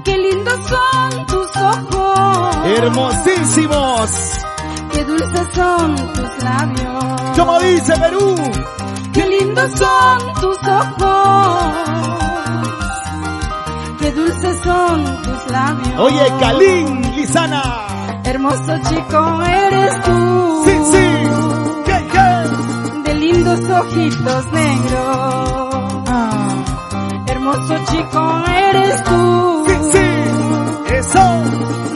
Qué lindos son tus ojos, hermosísimos. qué dulces son tus labios. Como dice Perú, Qué lindos son tus ojos, qué dulces son tus labios. oye, Kalin, Lizana. Hermoso chico eres tú, Sí, sí. ¿Qué? de lindos ojitos negros. Hermoso chico eres tú, Sí, sí. Eso.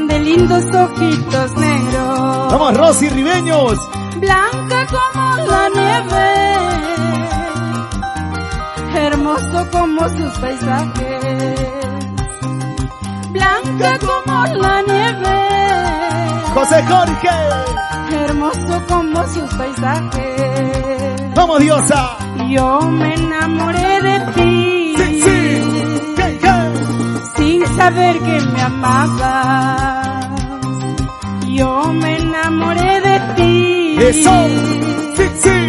de lindos ojitos negros. Vamos, Rosy Ribeños. Blanca como la nieve, hermoso como sus paisajes. Blanca como la nieve, José Jorge. hermoso como sus paisajes. Vamos, diosa. Yo me enamoré de ti, Sí, sí. ¿Qué? sin saber que me amabas. Yo me enamoré de ti, Eso. Sí, sí.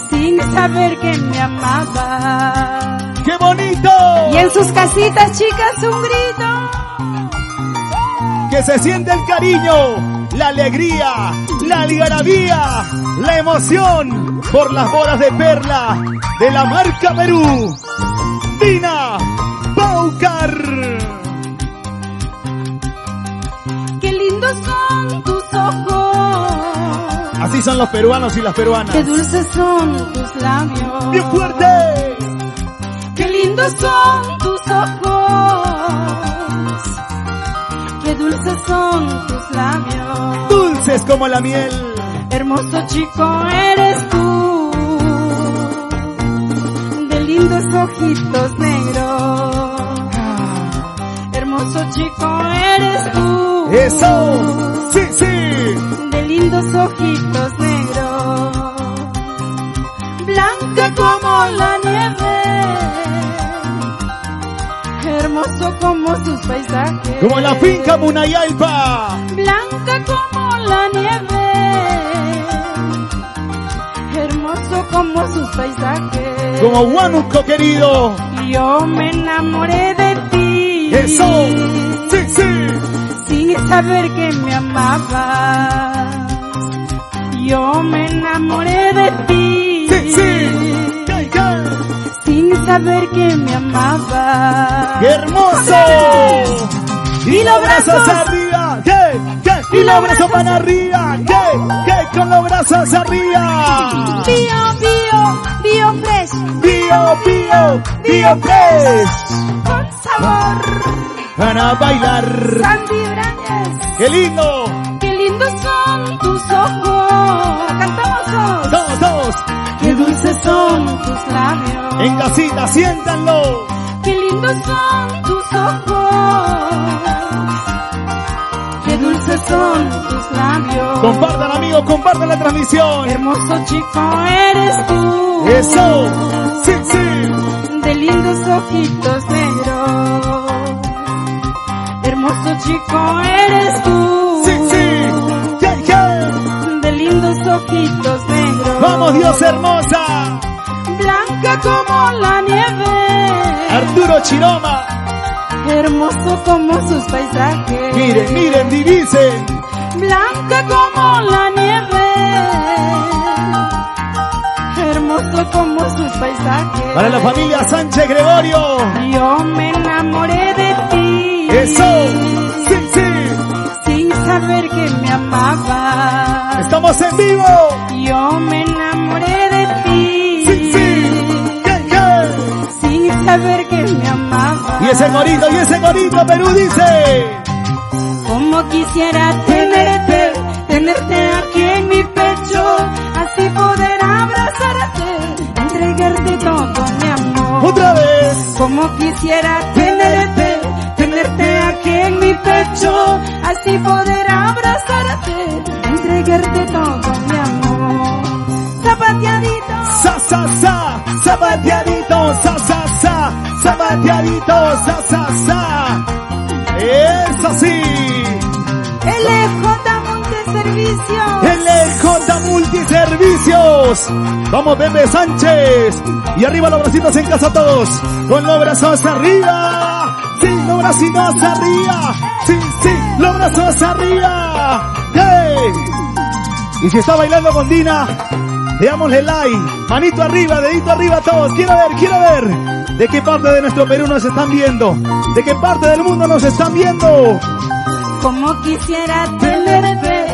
sin saber que me amabas. ¡Qué bonito! Y en sus casitas, chicas, un grito. Que se siente el cariño, la alegría, la algarabía, la emoción por las bodas de perla de la marca Perú. Dina Paucar. Qué lindos son tus ojos, Así son los peruanos y las peruanas. qué dulces son tus labios. ¡Bien fuerte! Qué lindos son tus ojos, qué dulces son tus labios. Dulces como la miel. Hermoso chico eres tú, de lindos ojitos negros. Hermoso chico eres tú, ¡Eso! ¡Sí, sí! de lindos ojitos negros. Blanca como la nieve, hermoso como sus paisajes. Como la finca Munayalpa. Blanca como la nieve, hermoso como sus paisajes. Como Huánuco querido. Yo me enamoré de ti, ¡Eso! ¡Sí, sí! sin saber que me amabas. Yo me enamoré de ti, ¡Sí, sí! ¿Qué? sin saber que me amabas. ¡Qué hermoso! Y los brazos arriba. ¿Qué? Y los brazos para arriba. ¿Qué? Con los brazos arriba. Bio fresh, Bio Fresh. con sabor. Para bailar. Sandy Brañez, ¡Qué lindo! qué lindos son tus ojos. Cantamos todos. Todos. Qué dulces son tus labios. En casita, siéntanlo. Qué lindos son tus ojos, qué dulces son tus labios. Compartan, amigos, compartan la transmisión. Hermoso chico eres tú, Eso. Sí, sí. de lindos ojitos negros. Hermoso chico eres tú, Sí, sí. de lindos ojitos negros. Vamos, Dios hermosa. Blanca como la nieve, Arturo Chiroma. hermoso como sus paisajes. Miren, divisen. Blanca como la nieve, hermoso como sus paisajes. Para la familia Sánchez Gregorio. Yo me enamoré de ti, Eso. Sí, sí. sin saber que me amabas. Estamos en vivo. Yo me enamoré de ti, Sí, sí. sin saber que me amabas. Y ese gorito, Perú dice. Como quisiera tenerte aquí en mi pecho, así poder abrazarte, entregarte todo mi amor. Otra vez. Como quisiera tenerte aquí en mi pecho, así poder abrazarte, entregarte todo mi amor. Zapateadito, Zapateadito, zapateadito, Eso sí. LJ Multiservicios. LJ Multiservicios. Vamos, Bebe Sánchez. Y arriba los bracitos en casa todos. Con los brazos arriba. Sí, los bracitos arriba. Sí, sí, los brazos arriba. ¡Hey! Y si está bailando con Dina, démosle like. Manito arriba, dedito arriba a todos. Quiero ver. ¿De qué parte de nuestro Perú nos están viendo? ¿De qué parte del mundo nos están viendo? Como quisiera tenerte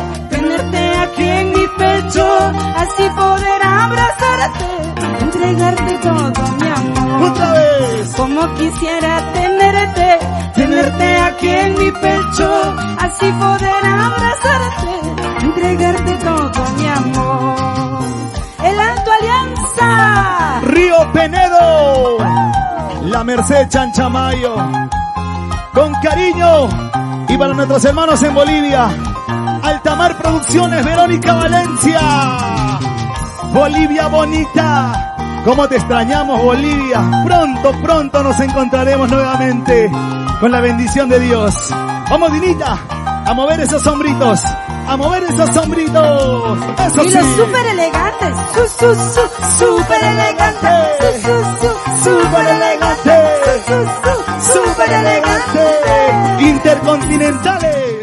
aquí en mi pecho, así poder abrazarte, entregarte todo mi amor. Otra vez. Como quisiera tenerte aquí en mi pecho, así poder abrazarte, entregarte todo mi amor. El Alto Alianza, Río Penedo, La Merced Chanchamayo, con cariño. Y para nuestros hermanos en Bolivia, Altamar Producciones, Verónica Valencia. Bolivia bonita, cómo te extrañamos, Bolivia. Pronto nos encontraremos nuevamente con la bendición de Dios. Vamos, Dinita, a mover esos sombritos, Eso y sí. los súper elegantes, súper elegantes, súper elegantes, súper elegantes. Intercontinentales.